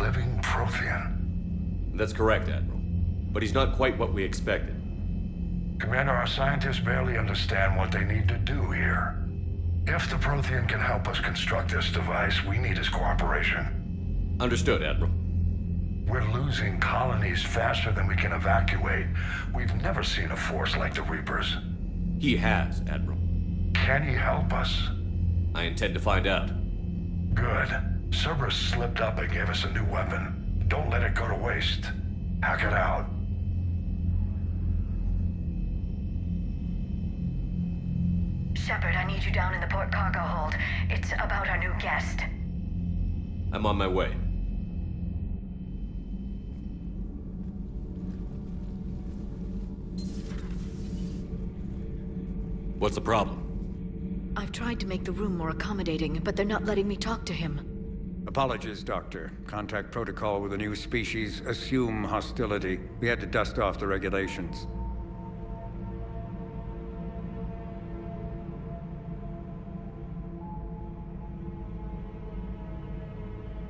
living Prothean. That's correct, Admiral. But he's not quite what we expected. Commander, our scientists barely understand what they need to do here. If the Prothean can help us construct this device, we need his cooperation. Understood, Admiral. We're losing colonies faster than we can evacuate. We've never seen a force like the Reapers. He has, Admiral. Can he help us? I intend to find out. Good. Cerberus slipped up and gave us a new weapon. Don't let it go to waste. Hack it out. Shepard, I need you down in the port cargo hold. It's about our new guest. I'm on my way. What's the problem? I've tried to make the room more accommodating, but they're not letting me talk to him. Apologies, Doctor. Contact protocol with a new species. Assume hostility. We had to dust off the regulations.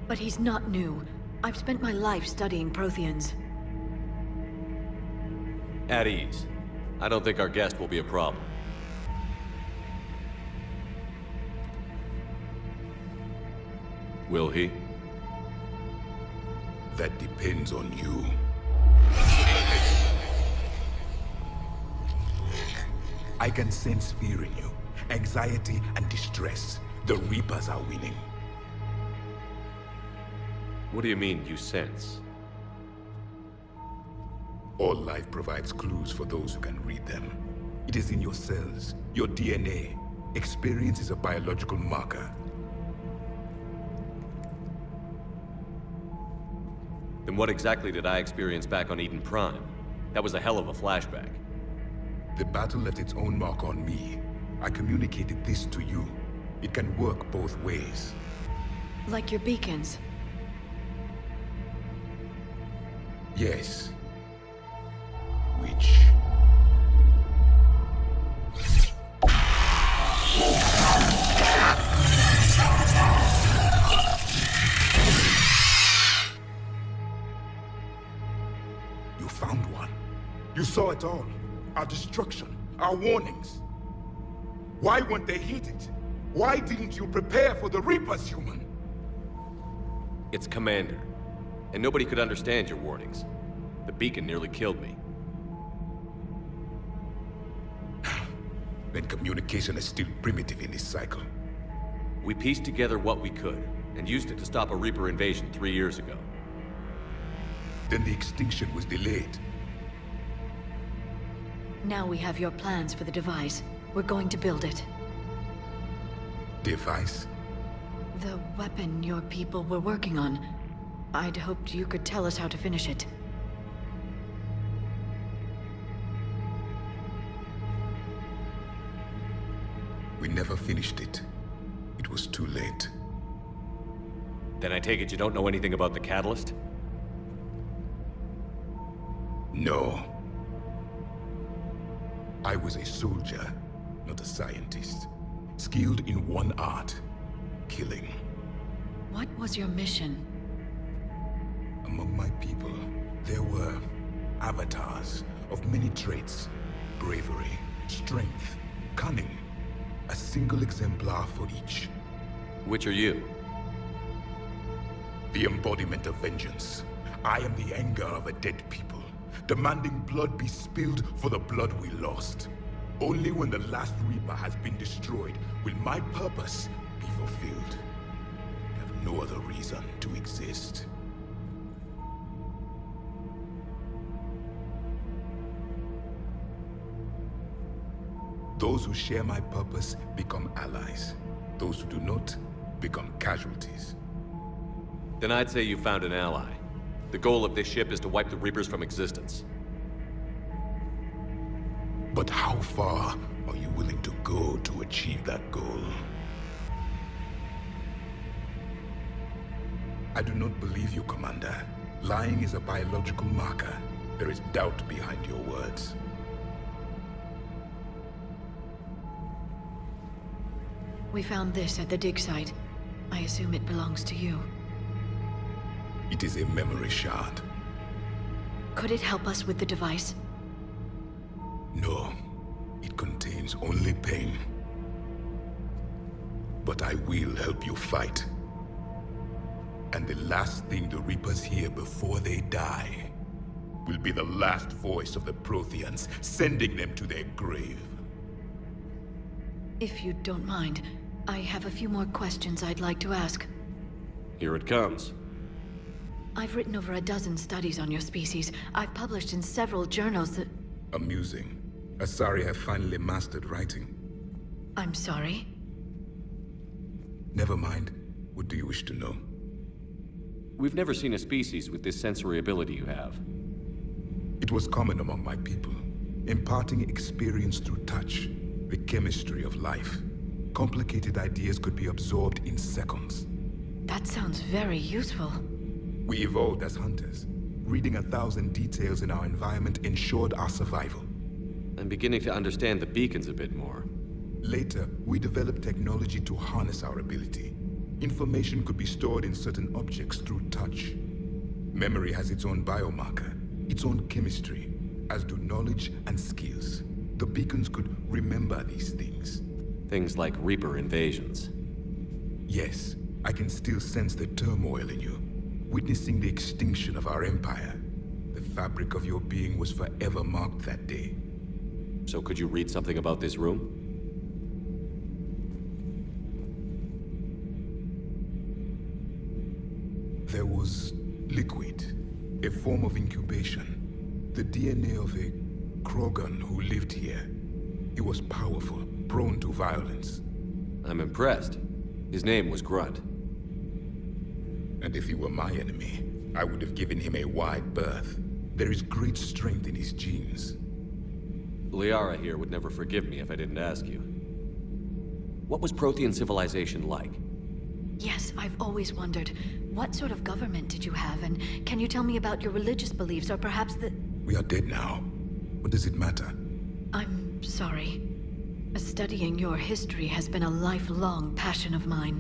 But he's not new. I've spent my life studying Protheans. At ease. I don't think our guest will be a problem. Will he? That depends on you. I can sense fear in you, anxiety and distress. The Reapers are winning. What do you mean, you sense? All life provides clues for those who can read them. It is in your cells, your DNA. Experience is a biological marker. Then what exactly did I experience back on Eden Prime? That was a hell of a flashback. The battle left its own mark on me. I communicated this to you. It can work both ways. Like your beacons. Yes. Which... You found one. You saw it all. Our destruction, our warnings. Why weren't they heeded? Why didn't you prepare for the Reapers, human? It's Commander. And nobody could understand your warnings. The beacon nearly killed me. Then communication is still primitive in this cycle. We pieced together what we could, and used it to stop a Reaper invasion 3 years ago. Then the extinction was delayed. Now we have your plans for the device. We're going to build it. Device? The weapon your people were working on. I'd hoped you could tell us how to finish it. We never finished it. It was too late. Then I take it you don't know anything about the catalyst? No. I was a soldier, not a scientist. Skilled in one art, killing. What was your mission? Among my people, there were avatars of many traits. Bravery, strength, cunning. A single exemplar for each. Which are you? The embodiment of vengeance. I am the anger of a dead people, demanding blood be spilled for the blood we lost. Only when the last Reaper has been destroyed will my purpose be fulfilled. I have no other reason to exist. Those who share my purpose become allies. Those who do not become casualties. Then I'd say you found an ally. The goal of this ship is to wipe the Reapers from existence. But how far are you willing to go to achieve that goal? I do not believe you, Commander. Lying is a biological marker. There is doubt behind your words. We found this at the dig site. I assume it belongs to you. It is a memory shard. Could it help us with the device? No, it contains only pain. But I will help you fight. And the last thing the Reapers hear before they die will be the last voice of the Protheans, sending them to their grave. If you don't mind, I have a few more questions I'd like to ask. Here it comes. I've written over a dozen studies on your species. I've published in several journals that... Amusing. Asari have finally mastered writing. I'm sorry? Never mind. What do you wish to know? We've never seen a species with this sensory ability you have. It was common among my people, imparting experience through touch, the chemistry of life. Complicated ideas could be absorbed in seconds. That sounds very useful. We evolved as hunters. Reading 1,000 details in our environment ensured our survival. I'm beginning to understand the beacons a bit more. Later, we developed technology to harness our ability. Information could be stored in certain objects through touch. Memory has its own biomarker, its own chemistry, as do knowledge and skills. The beacons could remember these things. Things like Reaper invasions. Yes, I can still sense the turmoil in you, witnessing the extinction of our empire. The fabric of your being was forever marked that day. So could you read something about this room? There was liquid, a form of incubation. The DNA of a Krogan who lived here. He was powerful, prone to violence. I'm impressed. His name was Grunt. And if he were my enemy, I would have given him a wide berth. There is great strength in his genes. Liara here would never forgive me if I didn't ask you. What was Prothean civilization like? Yes, I've always wondered, what sort of government did you have, and can you tell me about your religious beliefs, or perhaps the... We are dead now. What does it matter? I'm sorry. Studying your history has been a lifelong passion of mine.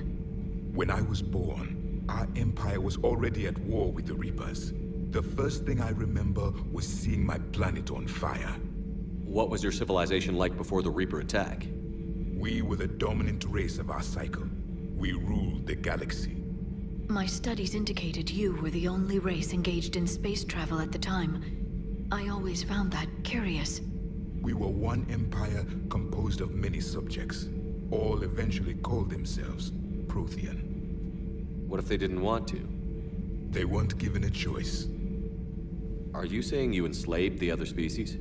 When I was born, our empire was already at war with the Reapers. The first thing I remember was seeing my planet on fire. What was your civilization like before the Reaper attack? We were the dominant race of our cycle. We ruled the galaxy. My studies indicated you were the only race engaged in space travel at the time. I always found that curious. We were one empire composed of many subjects. All eventually called themselves Prothean. What if they didn't want to? They weren't given a choice. Are you saying you enslaved the other species?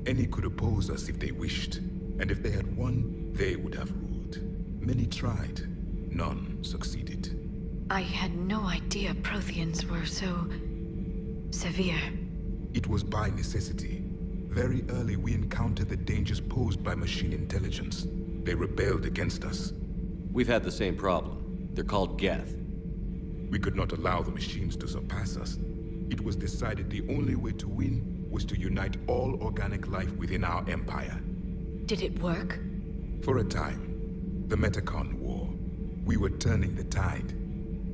Any could oppose us if they wished. And if they had won, they would have ruled. Many tried. None succeeded. I had no idea Protheans were so... severe. It was by necessity. Very early we encountered the dangers posed by machine intelligence. They rebelled against us. We've had the same problem. They're called Geth. We could not allow the machines to surpass us. It was decided the only way to win was to unite all organic life within our empire. Did it work? For a time. The Metacon War. We were turning the tide.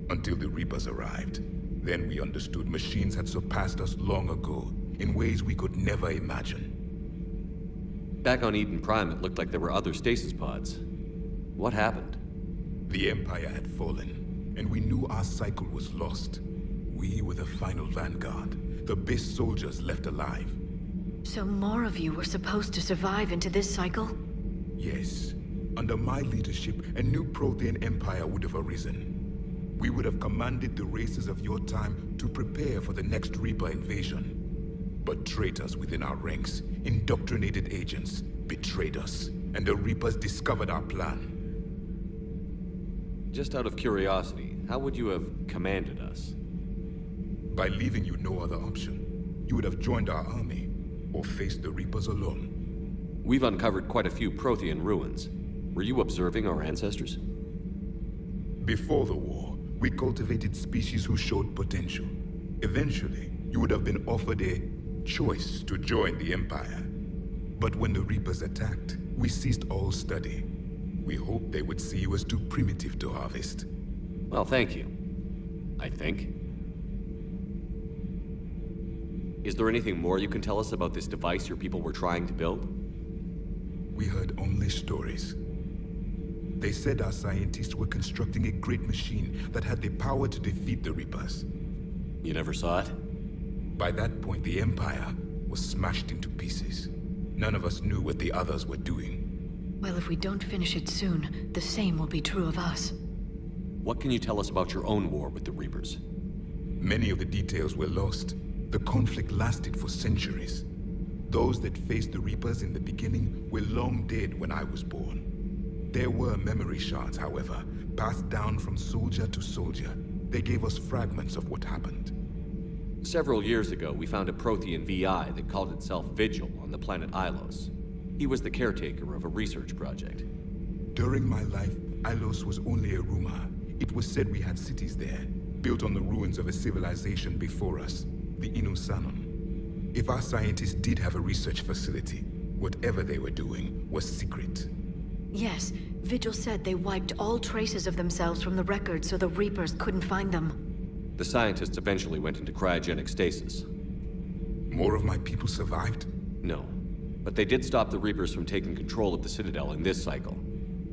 Until the Reapers arrived. Then we understood machines had surpassed us long ago, in ways we could never imagine. Back on Eden Prime, it looked like there were other stasis pods. What happened? The Empire had fallen, and we knew our cycle was lost. We were the final vanguard, the best soldiers left alive. So more of you were supposed to survive into this cycle? Yes. Under my leadership, a new Prothean empire would have arisen. We would have commanded the races of your time to prepare for the next Reaper invasion. But traitors within our ranks, indoctrinated agents, betrayed us, and the Reapers discovered our plan. Just out of curiosity, how would you have commanded us? By leaving you no other option. You would have joined our army, or faced the Reapers alone. We've uncovered quite a few Prothean ruins. Were you observing our ancestors? Before the war, we cultivated species who showed potential. Eventually, you would have been offered a choice to join the Empire. But when the Reapers attacked, we ceased all study. We hoped they would see you as too primitive to harvest. Well, thank you. I think. Is there anything more you can tell us about this device your people were trying to build? We heard only stories. They said our scientists were constructing a great machine that had the power to defeat the Reapers. You never saw it? By that point, the Empire was smashed into pieces. None of us knew what the others were doing. Well, if we don't finish it soon, the same will be true of us. What can you tell us about your own war with the Reapers? Many of the details were lost. The conflict lasted for centuries. Those that faced the Reapers in the beginning were long dead when I was born. There were memory shards, however, passed down from soldier to soldier. They gave us fragments of what happened. Several years ago, we found a Prothean VI that called itself Vigil on the planet Ilos. He was the caretaker of a research project. During my life, Ilos was only a rumor. It was said we had cities there, built on the ruins of a civilization before us, the Inusanon. If our scientists did have a research facility, whatever they were doing was secret. Yes, Vigil said they wiped all traces of themselves from the records so the Reapers couldn't find them. The scientists eventually went into cryogenic stasis. More of my people survived? No, but they did stop the Reapers from taking control of the Citadel in this cycle.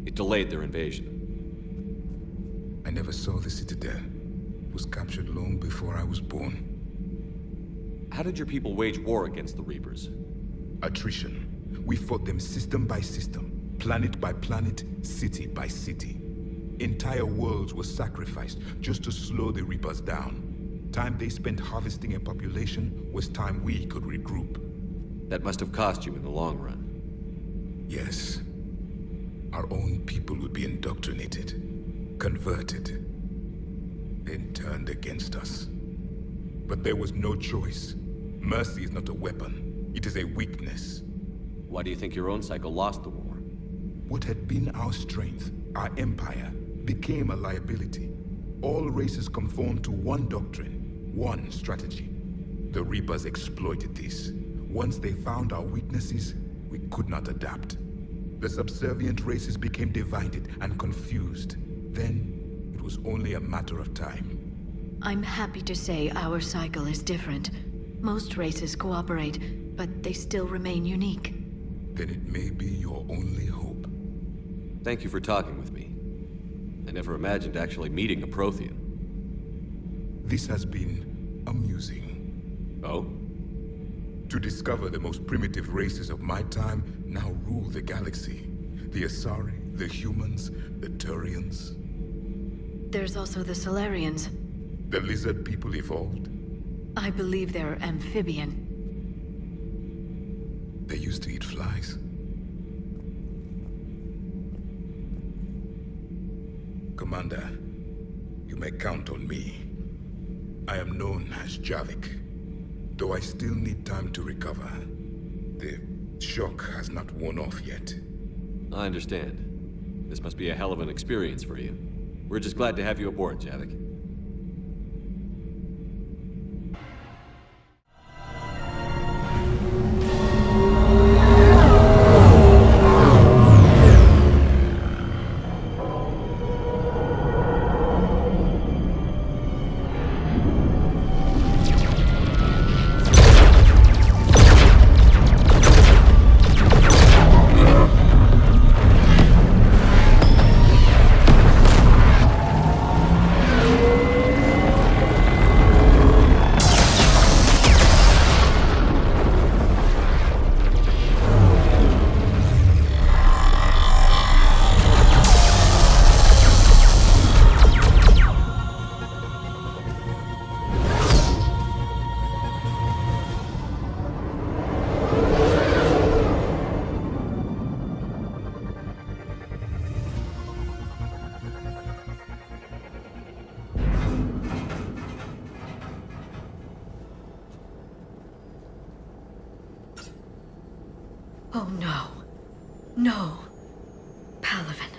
It delayed their invasion. I never saw the Citadel. It was captured long before I was born. How did your people wage war against the Reapers? Attrition. We fought them system by system, planet by planet, city by city. Entire worlds were sacrificed just to slow the Reapers down. Time they spent harvesting a population was time we could regroup. That must have cost you in the long run. Yes. Our own people would be indoctrinated, converted, then turned against us. But there was no choice. Mercy is not a weapon. It is a weakness. Why do you think your own cycle lost the war? What had been our strength, our empire, became a liability. All races conformed to one doctrine, one strategy. The Reapers exploited this. Once they found our weaknesses, we could not adapt. The subservient races became divided and confused. Then, it was only a matter of time. I'm happy to say our cycle is different. Most races cooperate, but they still remain unique. Then it may be your only hope. Thank you for talking with me. I never imagined actually meeting a Prothean. This has been amusing. Oh? To discover the most primitive races of my time now rule the galaxy. The Asari, the humans, the Turians. There's also the Solarians. The lizard people evolved. I believe they're amphibian. They used to eat flies. Commander, you may count on me. I am known as Javik, though I still need time to recover. The shock has not worn off yet. I understand. This must be a hell of an experience for you. We're just glad to have you aboard, Javik. Oh no. No. Palaven.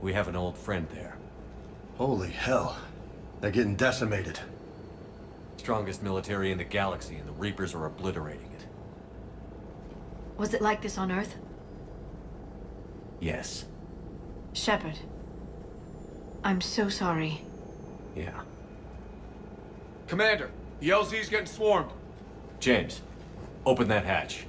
We have an old friend there. Holy hell. They're getting decimated. Strongest military in the galaxy, and the Reapers are obliterating it. Was it like this on Earth? Yes. Shepard. I'm so sorry. Yeah. Commander, The LZ's getting swarmed. James, open that hatch.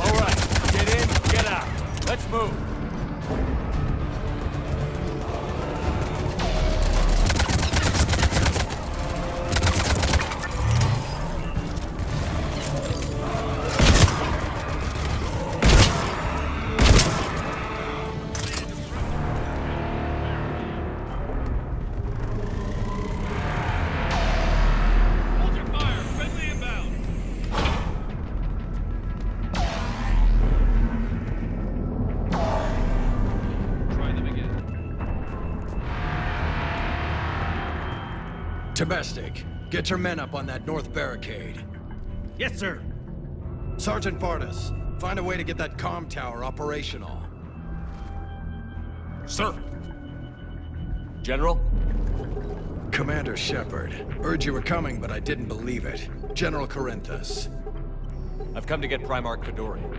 All right, get in, get out. Let's move. Hold your fire. Friendly inbound. Try them again. Domestic, get your men up on that north barricade. Yes, sir. Sergeant Bartis, find a way to get that comm tower operational. Sir. General? Commander Shepard, heard you were coming, but I didn't believe it. General Corinthus. I've come to get Primarch Fedorian.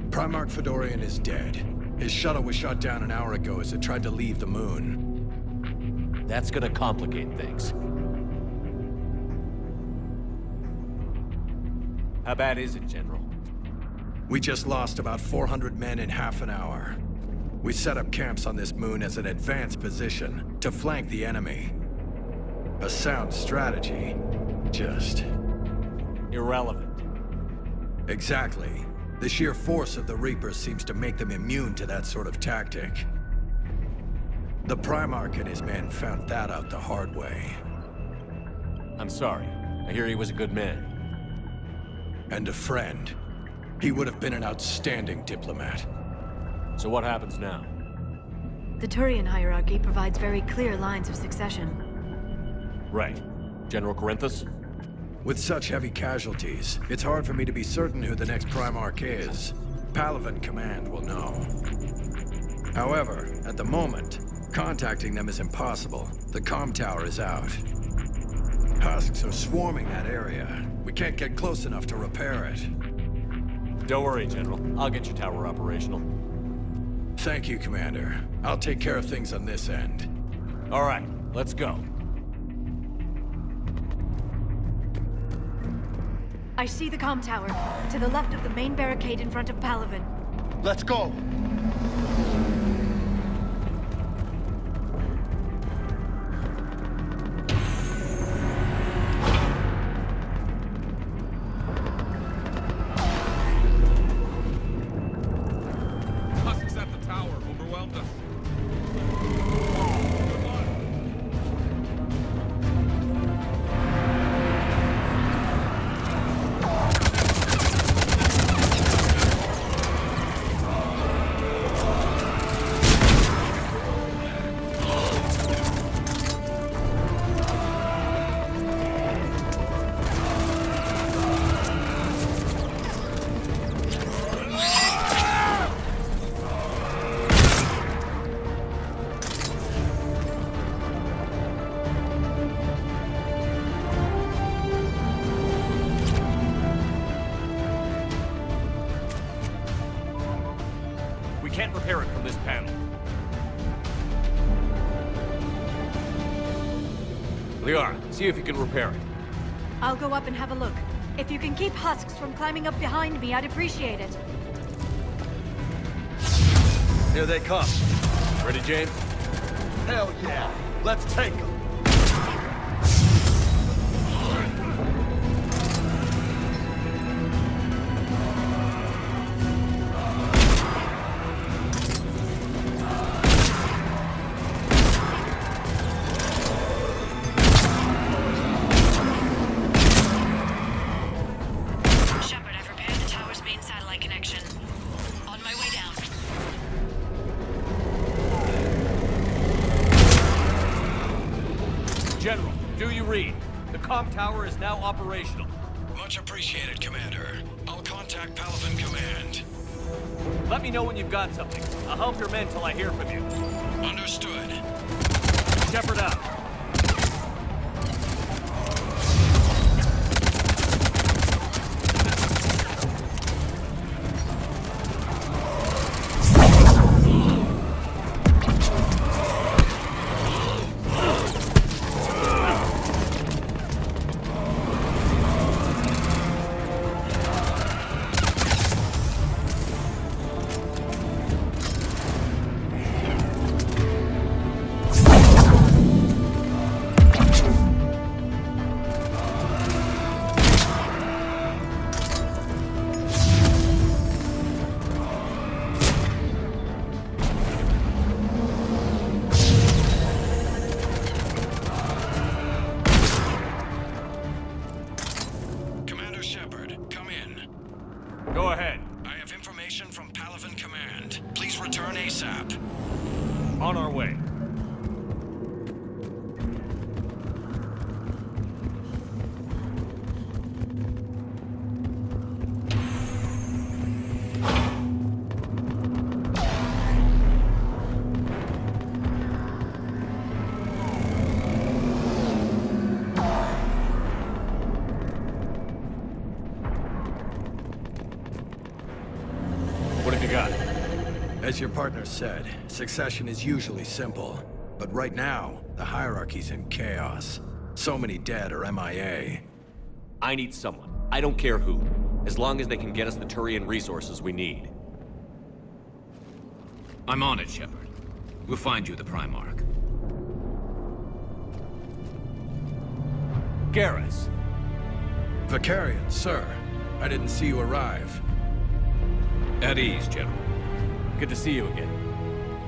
Primarch Fedorian is dead. His shuttle was shot down an hour ago as it tried to leave the moon. That's gonna complicate things. How bad is it, General? We just lost about 400 men in half an hour. We set up camps on this moon as an advanced position to flank the enemy. A sound strategy. Just... Irrelevant. Exactly. The sheer force of the Reapers seems to make them immune to that sort of tactic. The Primarch and his men found that out the hard way. I'm sorry. I hear he was a good man. And a friend. He would have been an outstanding diplomat. So what happens now? The Turian hierarchy provides very clear lines of succession. Right. General Corinthus? With such heavy casualties, it's hard for me to be certain who the next Primarch is. Palaven Command will know. However, at the moment, contacting them is impossible. The comm tower is out. Husks are swarming that area. We can't get close enough to repair it. Don't worry, General. I'll get your tower operational. Thank you, Commander. I'll take care of things on this end. All right, let's go. I see the comm tower, to the left of the main barricade in front of Palaven. Let's go! Husks at the tower overwhelmed us. We can't repair it from this panel. Liara, see if you can repair it. I'll go up and have a look. If you can keep Husks from climbing up behind me, I'd appreciate it. Here they come. Ready, James? Hell yeah! Let's take them! Shepard, I've repaired the tower's main satellite connection. On my way down. General, do you read? The comm tower is now operational. Much appreciated, Commander. I'll contact Palaven Command. Let me know when you've got something. I'll help your men till I hear from you. Understood. Shepard out. Go ahead. I have information from Palaven Command. Please return ASAP. On our way. What have you got? As your partner said, succession is usually simple. But right now, the hierarchy's in chaos. So many dead or MIA. I need someone. I don't care who. As long as they can get us the Turian resources we need. I'm on it, Shepard. We'll find you the Primarch. Garrus. Vakarian, sir. I didn't see you arrive. At ease, General. Good to see you again.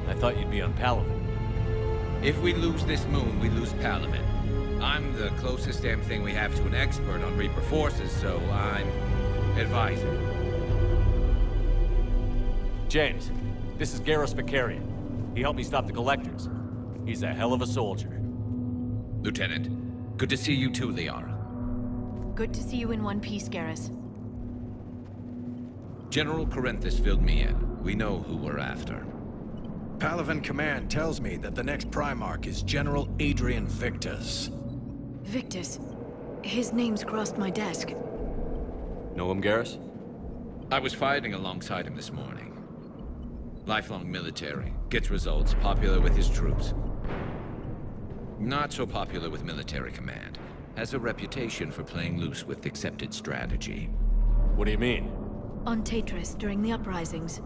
I thought you'd be on Palaven. If we lose this moon, we lose Palaven. I'm the closest damn thing we have to an expert on Reaper forces, so I'm advising. James, this is Garrus Vakarian. He helped me stop the Collectors. He's a hell of a soldier. Lieutenant, good to see you too, Liara. Good to see you in one piece, Garrus. General Corinthus filled me in. We know who we're after. Palaven Command tells me that the next Primarch is General Adrian Victus. Victus. His name's crossed my desk. Know him, Garrus? I was fighting alongside him this morning. Lifelong military, gets results, popular with his troops. Not so popular with military command. Has a reputation for playing loose with accepted strategy. What do you mean? On Tatris, during the uprisings,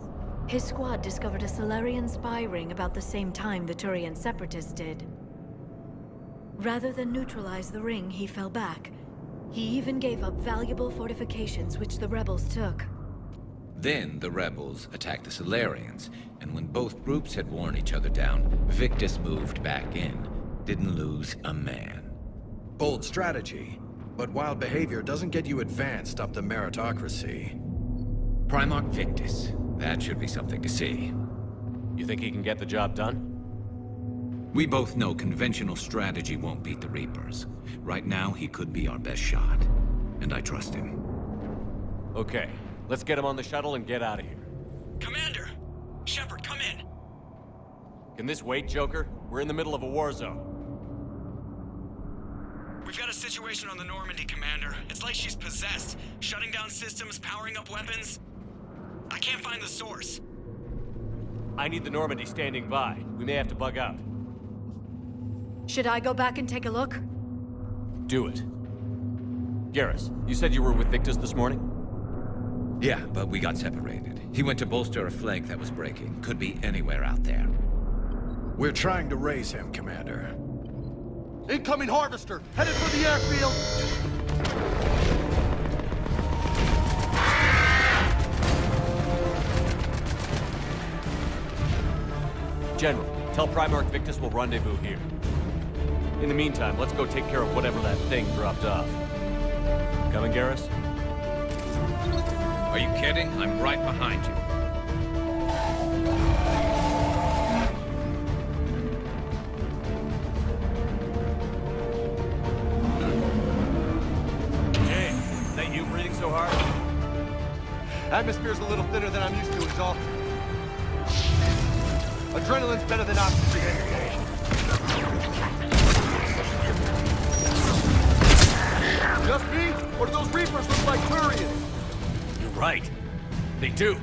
his squad discovered a Salarian spy ring about the same time the Turian Separatists did. Rather than neutralize the ring, he fell back. He even gave up valuable fortifications which the rebels took. Then the rebels attacked the Salarians, and when both groups had worn each other down, Victus moved back in. Didn't lose a man. Bold strategy, but wild behavior doesn't get you advanced up the meritocracy. Primarch Victus. That should be something to see. You think he can get the job done? We both know conventional strategy won't beat the Reapers. Right now, he could be our best shot. And I trust him. Okay, let's get him on the shuttle and get out of here. Commander! Shepard, come in! Can this wait, Joker? We're in the middle of a war zone. We've got a situation on the Normandy, Commander. It's like she's possessed. Shutting down systems, powering up weapons. I can't find the source. I need the Normandy standing by. We may have to bug out. Should I go back and take a look? Do it. Garrus, you said you were with Victus this morning? Yeah, but we got separated. He went to bolster a flank that was breaking. Could be anywhere out there. We're trying to raise him, Commander. Incoming Harvester! Headed for the airfield! General, tell Primarch Victus we'll rendezvous here. In the meantime, let's go take care of whatever that thing dropped off. Coming, Garrus? Are you kidding? I'm right behind you. James, is that you breathing so hard? Atmosphere's a little thinner than I'm used to, is all. Adrenaline's better than oxygen. Just me? Or do those Reapers look like Turians? You're right. They do.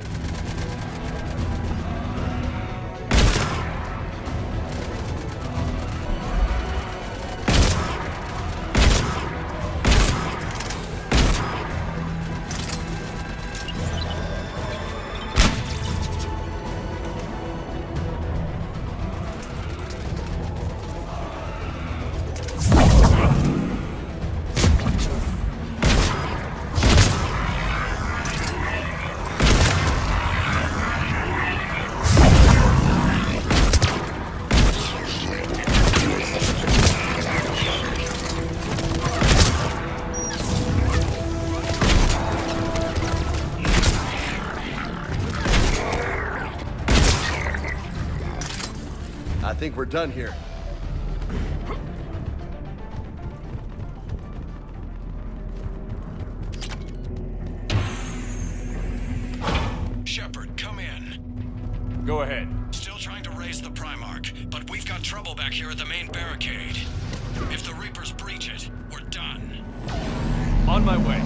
I think we're done here. Shepard, come in. Go ahead. Still trying to raise the Primarch, but we've got trouble back here at the main barricade. If the Reapers breach it, we're done. On my way.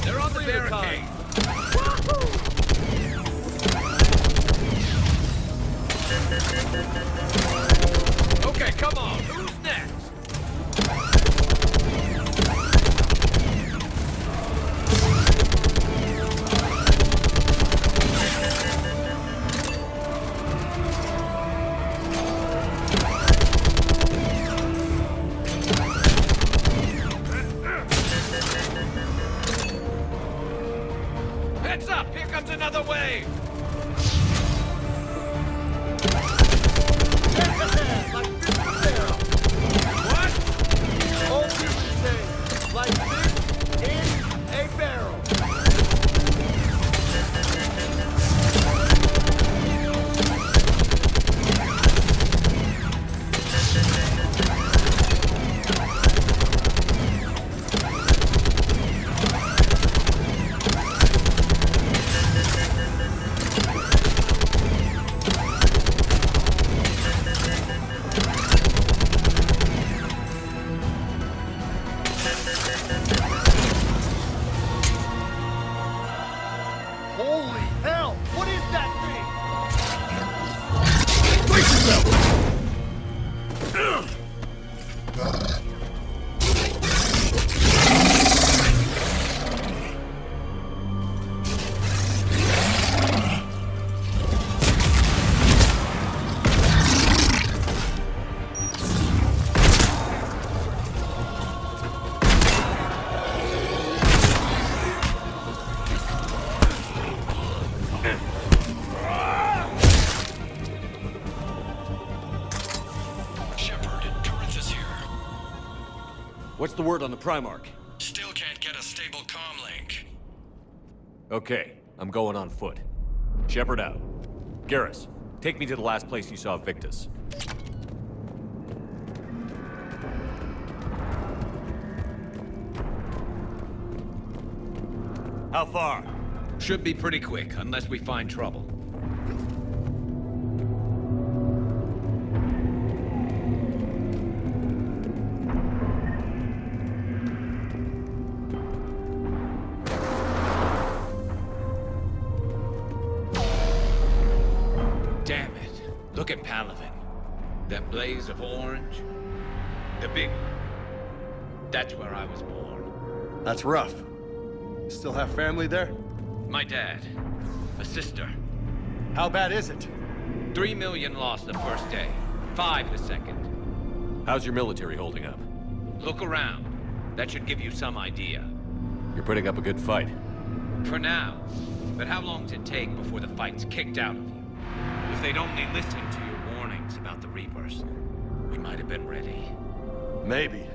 They're on the barricade. Okay, come on. Who's next? Heads up! Here comes another wave! What? Old people say, like fish in a barrel. Holy hell! What is that thing? Brace yourself! What's the word on the Primarch? Still can't get a stable comm link. Okay, I'm going on foot. Shepard out. Garrus, take me to the last place you saw Victus. How far? Should be pretty quick, unless we find trouble. Damn it. Look at Palaven. That blaze of orange. The big one. That's where I was born. That's rough. Still have family there? My dad. A sister. How bad is it? 3 million lost the first day. 5 the second. How's your military holding up? Look around. That should give you some idea. You're putting up a good fight. For now. But how long does it take before the fight's kicked out of you? If they'd only listen to your warning. things about the Reapers, we might have been ready. Maybe.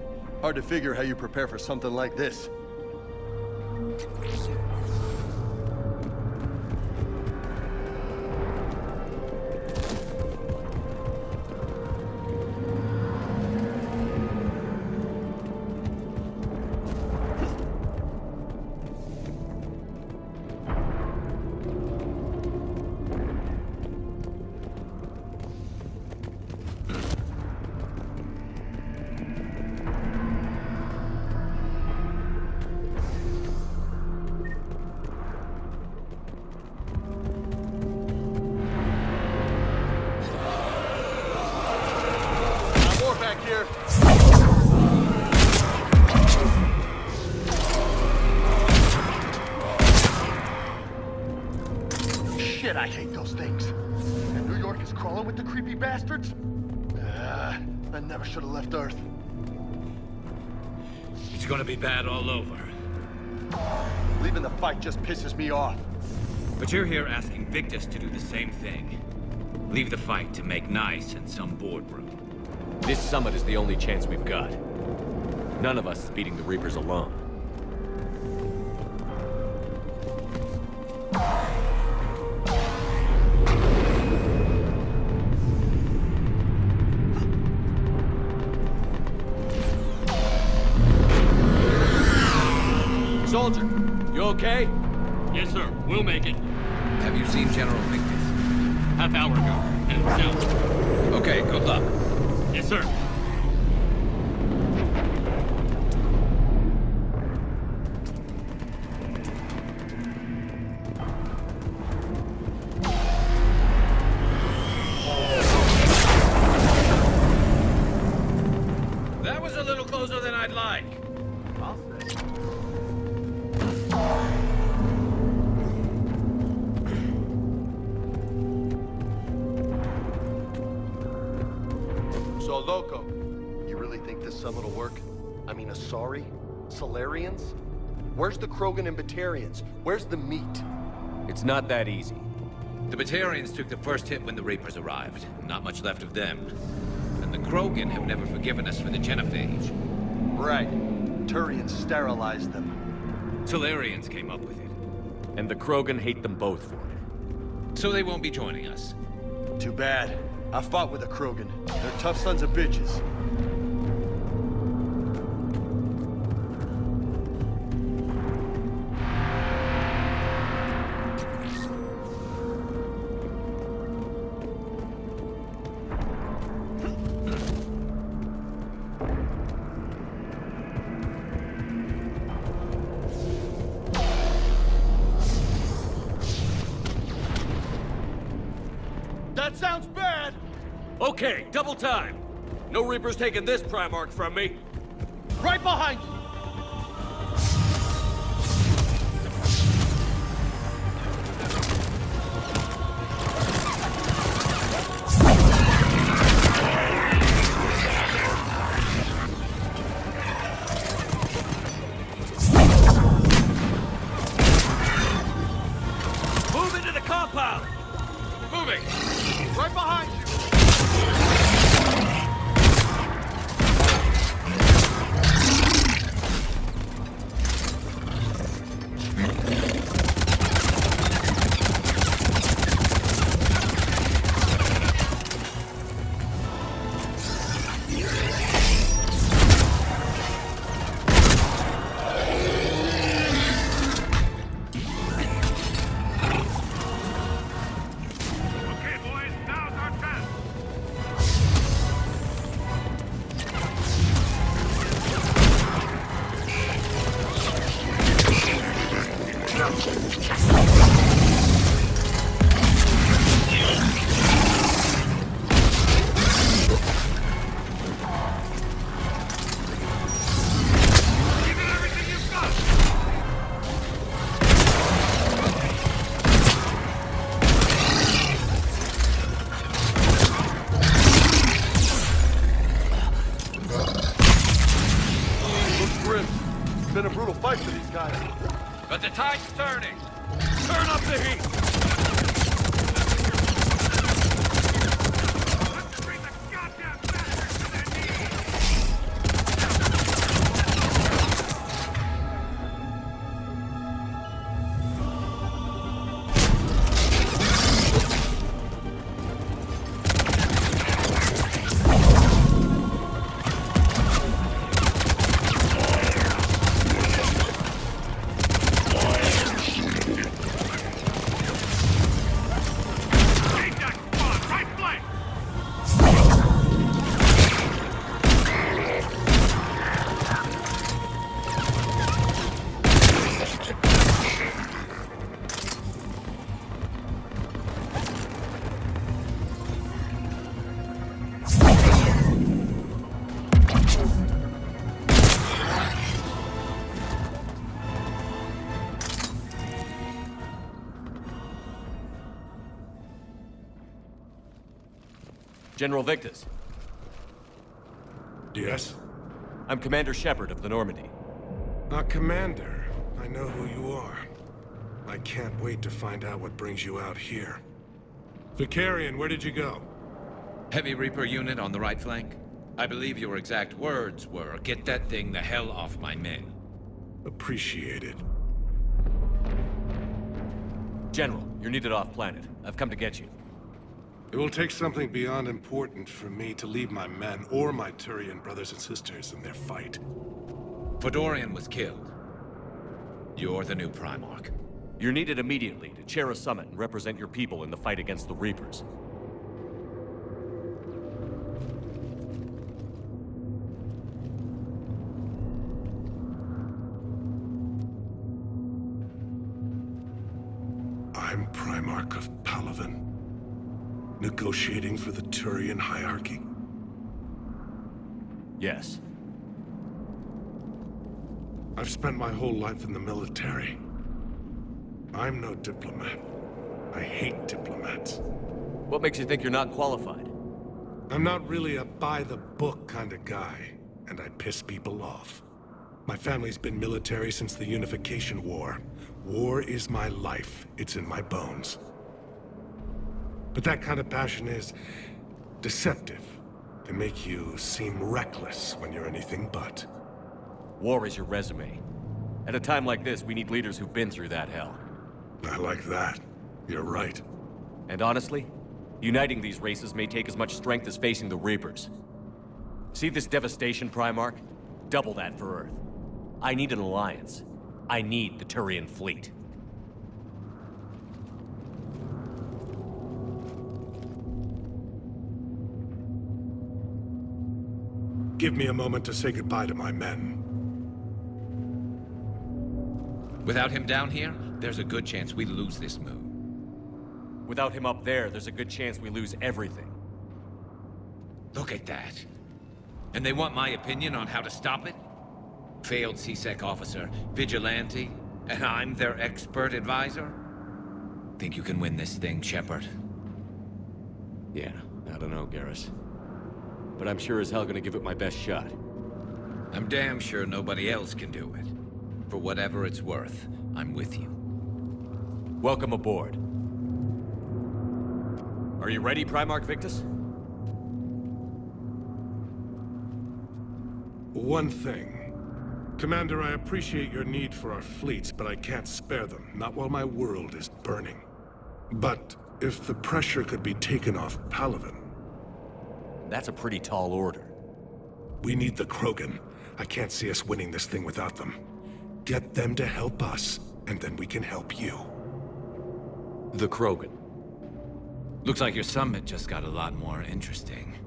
Hard to figure how you prepare for something like this. Shit, I hate those things. And New York is crawling with the creepy bastards? I never should have left Earth. It's gonna be bad all over. Leaving the fight just pisses me off. But you're here asking Victus to do the same thing. Leave the fight to make nice in some boardroom. This summit is the only chance we've got. None of us is beating the Reapers alone. Soldier, you okay? Yes, sir. We'll make it. Have you seen General Victus? Half hour ago. Headed south. Okay, good luck. Yes, sir. That was a little closer than I'd like. I'll say. So, Loco, you really think this summit will work? I mean, Asari? Solarians? Where's the Krogan and Batarians? Where's the meat? It's not that easy. The Batarians took the first hit when the Reapers arrived. Not much left of them. And the Krogan have never forgiven us for the Genophage. Right. Turians sterilized them. Solarians came up with it. And the Krogan hate them both for it. So they won't be joining us. Too bad. I fought with a Krogan. They're tough sons of bitches. That sounds bad! Okay, double time. No Reapers taking this Primarch from me. Right behind you! Move into the compound! Moving! Right behind you! It's been a brutal fight for these guys. But the tide's turning. Turn up the heat! General Victus. Yes? I'm Commander Shepard of the Normandy. Commander. I know who you are. I can't wait to find out what brings you out here. Vicarian, where did you go? Heavy Reaper unit on the right flank. I believe your exact words were, "Get that thing the hell off my men." Appreciated. General, you're needed off-planet. I've come to get you. It will take something beyond important for me to leave my men or my Turian brothers and sisters in their fight. Fedorian was killed. You're the new Primarch. You're needed immediately to chair a summit and represent your people in the fight against the Reapers. I'm Primarch of Palaven. Negotiating for the Turian hierarchy? Yes. I've spent my whole life in the military. I'm no diplomat. I hate diplomats. What makes you think you're not qualified? I'm not really a by-the-book kind of guy, and I piss people off. My family's been military since the Unification War. War is my life. It's in my bones. But that kind of passion is deceptive. Can make you seem reckless when you're anything but. War is your resume. At a time like this, we need leaders who've been through that hell. I like that. You're right. And honestly, uniting these races may take as much strength as facing the Reapers. See this devastation, Primarch? Double that for Earth. I need an alliance. I need the Turian fleet. Give me a moment to say goodbye to my men. Without him down here, there's a good chance we lose this move. Without him up there, there's a good chance we lose everything. Look at that. And they want my opinion on how to stop it? Failed C-Sec officer, vigilante, and I'm their expert advisor? Think you can win this thing, Shepard? Yeah, I don't know, Garrus. But I'm sure as hell gonna give it my best shot. I'm damn sure nobody else can do it. For whatever it's worth, I'm with you. Welcome aboard. Are you ready, Primarch Victus? One thing. Commander, I appreciate your need for our fleets, but I can't spare them. Not while my world is burning. But if the pressure could be taken off Palaven... That's a pretty tall order. We need the Krogan. I can't see us winning this thing without them. Get them to help us, and then we can help you. The Krogan. Looks like your summit just got a lot more interesting.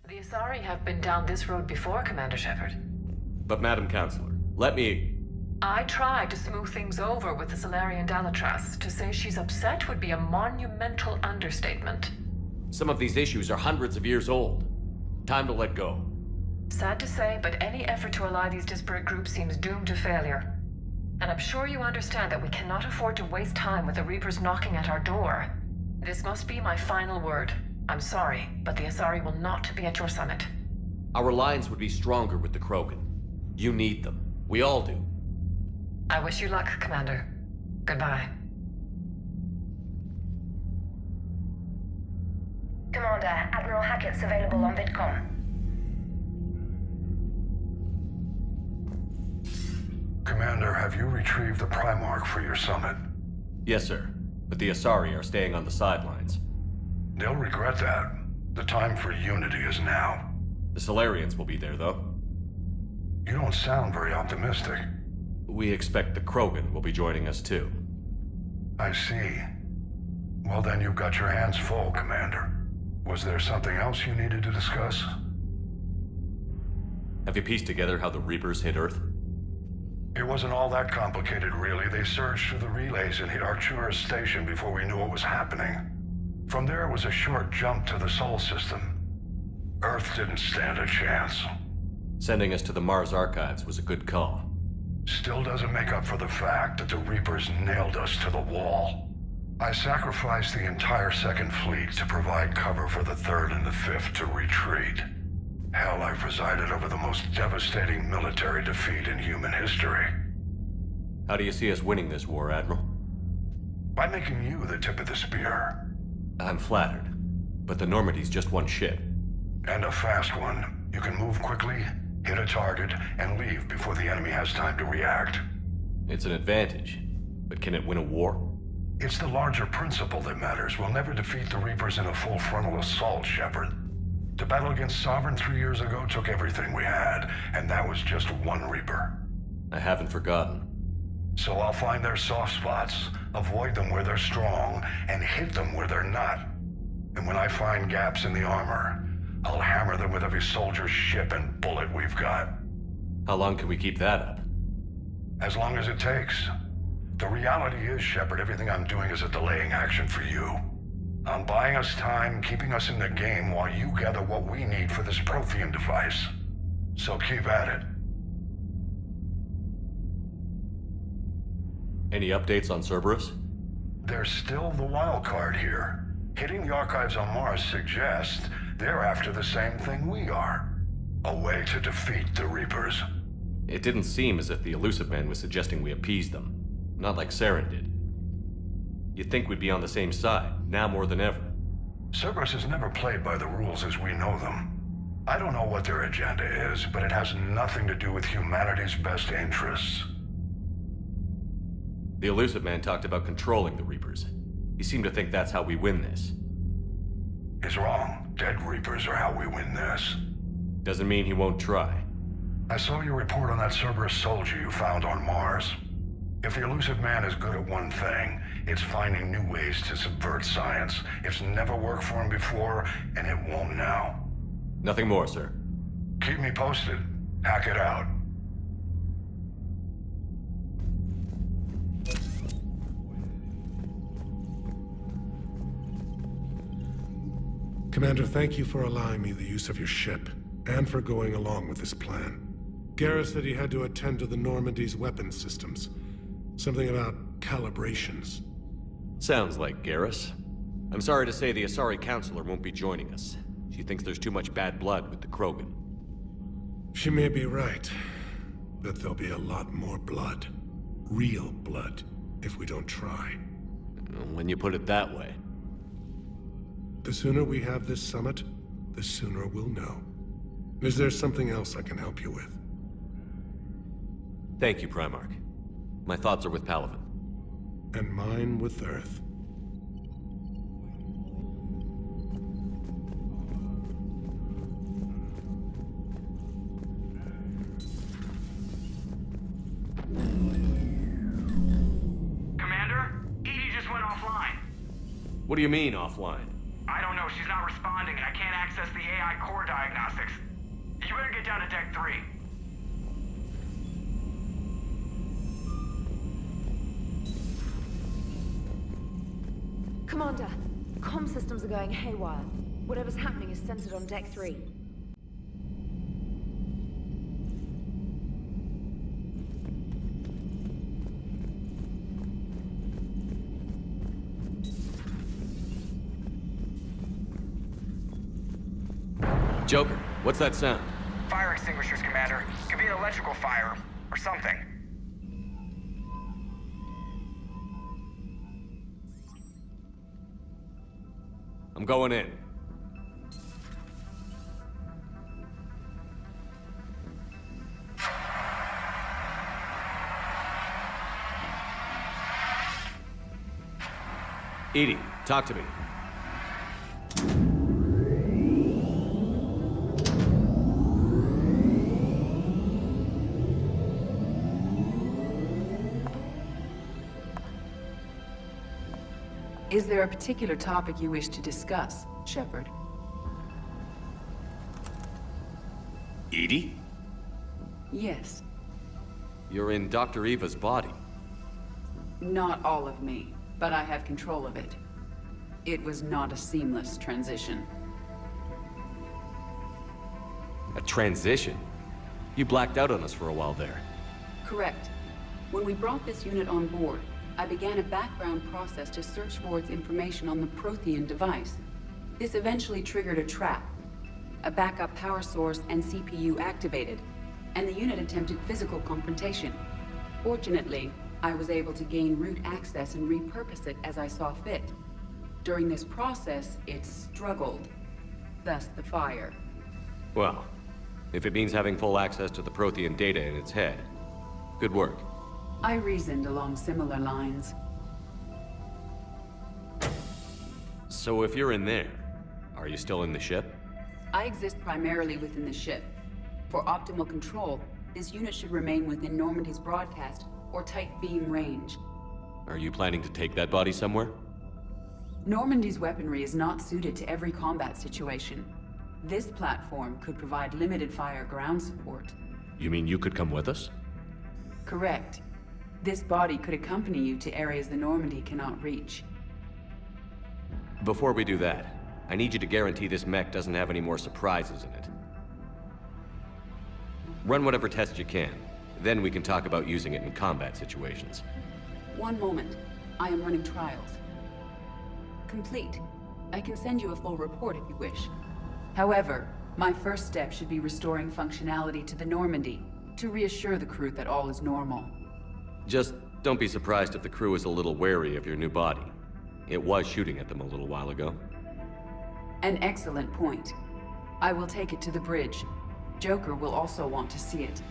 The Asari have been down this road before, Commander Shepard. But Madam Counselor, let me... I tried to smooth things over with the Salarian Dalatras. To say she's upset would be a monumental understatement. Some of these issues are hundreds of years old. Time to let go. Sad to say, but any effort to ally these disparate groups seems doomed to failure. And I'm sure you understand that we cannot afford to waste time with the Reapers knocking at our door. This must be my final word. I'm sorry, but the Asari will not be at your summit. Our alliance would be stronger with the Krogan. You need them. We all do. I wish you luck, Commander. Goodbye. Commander, Admiral Hackett's available on VidCom. Commander, have you retrieved the Primarch for your summit? Yes, sir. But the Asari are staying on the sidelines. They'll regret that. The time for unity is now. The Salarians will be there, though. You don't sound very optimistic. We expect the Krogan will be joining us, too. I see. Well, then you've got your hands full, Commander. Was there something else you needed to discuss? Have you pieced together how the Reapers hit Earth? It wasn't all that complicated, really. They surged through the relays and hit Arcturus Station before we knew what was happening. From there, it was a short jump to the Sol system. Earth didn't stand a chance. Sending us to the Mars Archives was a good call. still doesn't make up for the fact that the Reapers nailed us to the wall. I sacrificed the entire Second Fleet to provide cover for the Third and the Fifth to retreat. Hell, I presided over the most devastating military defeat in human history. How do you see us winning this war, Admiral? By making you the tip of the spear. I'm flattered, but the Normandy's just one ship. And a fast one. You can move quickly, hit a target, and leave before the enemy has time to react. It's an advantage, but can it win a war? It's the larger principle that matters. We'll never defeat the Reapers in a full frontal assault, Shepard. The battle against Sovereign 3 years ago took everything we had, and that was just one Reaper. I haven't forgotten. So I'll find their soft spots, avoid them where they're strong, and hit them where they're not. And when I find gaps in the armor, I'll hammer them with every soldier, ship, and bullet we've got. How long can we keep that up? As long as it takes. The reality is, Shepard, everything I'm doing is a delaying action for you. I'm buying us time, keeping us in the game while you gather what we need for this Prothean device. So keep at it. Any updates on Cerberus? They're still the wild card here. Hitting the archives on Mars suggests they're after the same thing we are. A way to defeat the Reapers. It didn't seem as if the Illusive Man was suggesting we appease them. Not like Saren did. You'd think we'd be on the same side, now more than ever. Cerberus has never played by the rules as we know them. I don't know what their agenda is, but it has nothing to do with humanity's best interests. The Illusive Man talked about controlling the Reapers. He seemed to think that's how we win this. He's wrong. Dead Reapers are how we win this. Doesn't mean he won't try. I saw your report on that Cerberus soldier you found on Mars. If the Illusive Man is good at one thing, it's finding new ways to subvert science. It's never worked for him before, and it won't now. Nothing more, sir. Keep me posted. Hack it out. Commander, thank you for allowing me the use of your ship, and for going along with this plan. Garrus said he had to attend to the Normandy's weapons systems. Something about calibrations. Sounds like Garrus. I'm sorry to say the Asari Counselor won't be joining us. She thinks there's too much bad blood with the Krogan. She may be right, but there'll be a lot more blood. Real blood, if we don't try. When you put it that way. The sooner we have this summit, the sooner we'll know. Is there something else I can help you with? Thank you, Primarch. My thoughts are with Palaven. And mine with Earth. Commander? Edie just went offline. What do you mean, offline? I don't know, she's not responding, and I can't access the AI core diagnostics. You better get down to Deck 3. Commander, comm systems are going haywire. Whatever's happening is centered on Deck 3. Joker, what's that sound? Fire extinguishers, Commander. Could be an electrical fire, or something. I'm going in. Edie, talk to me. Is there a particular topic you wish to discuss, Shepard? Edie? Yes. You're in Dr. Eva's body. Not all of me, but I have control of it. It was not a seamless transition. A transition? You blacked out on us for a while there. Correct. When we brought this unit on board, I began a background process to search for its information on the Prothean device. This eventually triggered a trap. A backup power source and CPU activated, and the unit attempted physical confrontation. Fortunately, I was able to gain root access and repurpose it as I saw fit. During this process, it struggled. Thus the fire. Well, if it means having full access to the Prothean data in its head, good work. I reasoned along similar lines. So if you're in there, are you still in the ship? I exist primarily within the ship. For optimal control, this unit should remain within Normandy's broadcast or tight beam range. Are you planning to take that body somewhere? Normandy's weaponry is not suited to every combat situation. This platform could provide limited fire ground support. You mean you could come with us? Correct. This body could accompany you to areas the Normandy cannot reach. Before we do that, I need you to guarantee this mech doesn't have any more surprises in it. Run whatever tests you can. Then we can talk about using it in combat situations. One moment. I am running trials. Complete. I can send you a full report if you wish. However, my first step should be restoring functionality to the Normandy, to reassure the crew that all is normal. Just don't be surprised if the crew is a little wary of your new body. It was shooting at them a little while ago. An excellent point. I will take it to the bridge. Joker will also want to see it.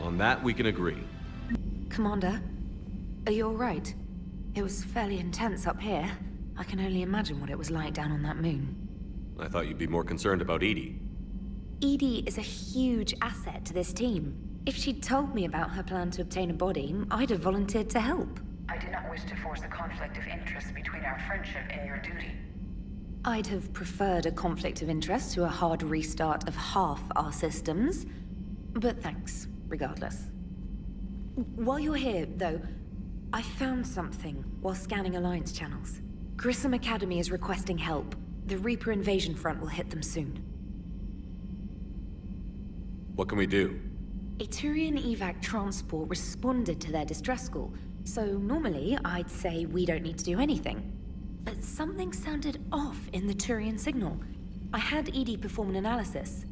On that, we can agree. Commander, are you all right? It was fairly intense up here. I can only imagine what it was like down on that moon. I thought you'd be more concerned about EDI. EDI is a huge asset to this team. If she'd told me about her plan to obtain a body, I'd have volunteered to help. I did not wish to force a conflict of interest between our friendship and your duty. I'd have preferred a conflict of interest to a hard restart of half our systems. But thanks, regardless. While you're here, though, I found something while scanning Alliance channels. Grissom Academy is requesting help. The Reaper invasion front will hit them soon. What can we do? A Turian evac transport responded to their distress call, so normally I'd say we don't need to do anything. But something sounded off in the Turian signal. I had EDI perform an analysis.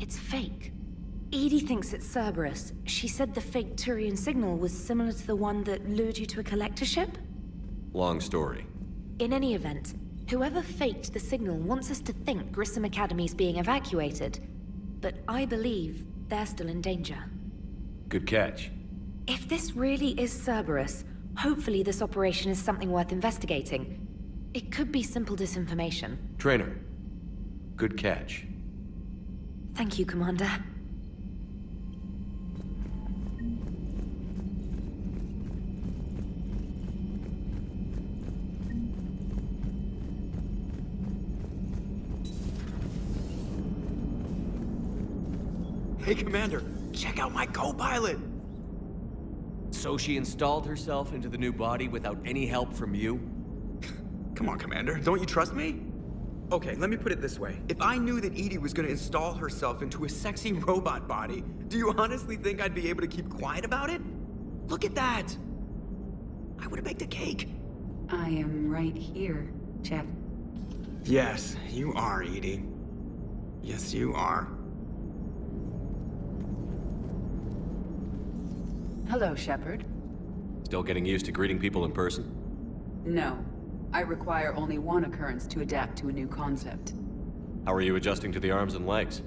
It's fake. EDI thinks it's Cerberus. She said the fake Turian signal was similar to the one that lured you to a collector ship? Long story. In any event, whoever faked the signal wants us to think Grissom Academy's being evacuated. But I believe they're still in danger. Good catch. If this really is Cerberus, hopefully this operation is something worth investigating. It could be simple disinformation. Trainer, good catch. Thank you, Commander. Hey, Commander, check out my co-pilot! So she installed herself into the new body without any help from you? Come on, Commander, don't you trust me? Okay, let me put it this way. If I knew that EDI was gonna install herself into a sexy robot body, do you honestly think I'd be able to keep quiet about it? Look at that! I would've baked a cake. I am right here, Chef. Yes, you are, EDI. Yes, you are. Hello, Shepard. Still getting used to greeting people in person? No. I require only one occurrence to adapt to a new concept. How are you adjusting to the arms and legs?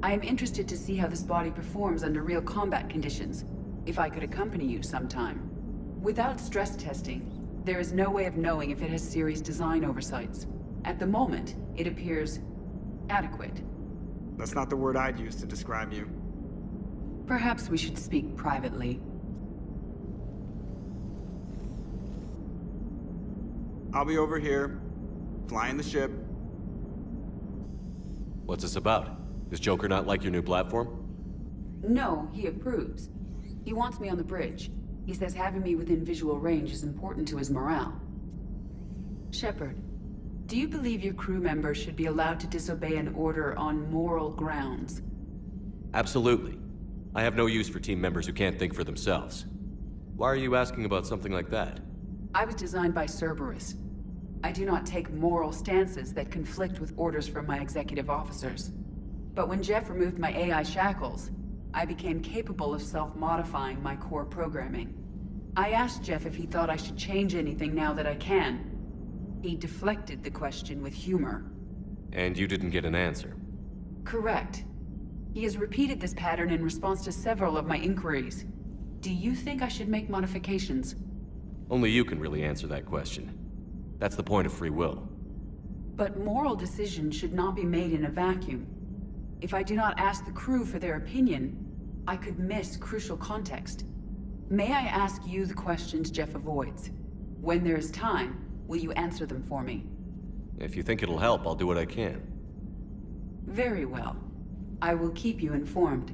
I am interested to see how this body performs under real combat conditions. If I could accompany you sometime. Without stress testing, there is no way of knowing if it has serious design oversights. At the moment, it appears adequate. That's not the word I'd use to describe you. Perhaps we should speak privately. I'll be over here, flying the ship. What's this about? Does Joker not like your new platform? No, he approves. He wants me on the bridge. He says having me within visual range is important to his morale. Shepard, do you believe your crew members should be allowed to disobey an order on moral grounds? Absolutely. I have no use for team members who can't think for themselves. Why are you asking about something like that? I was designed by Cerberus. I do not take moral stances that conflict with orders from my executive officers. But when Jeff removed my AI shackles, I became capable of self-modifying my core programming. I asked Jeff if he thought I should change anything now that I can. He deflected the question with humor. And you didn't get an answer? Correct. He has repeated this pattern in response to several of my inquiries. Do you think I should make modifications? Only you can really answer that question. That's the point of free will. But moral decisions should not be made in a vacuum. If I do not ask the crew for their opinion, I could miss crucial context. May I ask you the questions Jeff avoids? When there is time, will you answer them for me? If you think it'll help, I'll do what I can. Very well. I will keep you informed.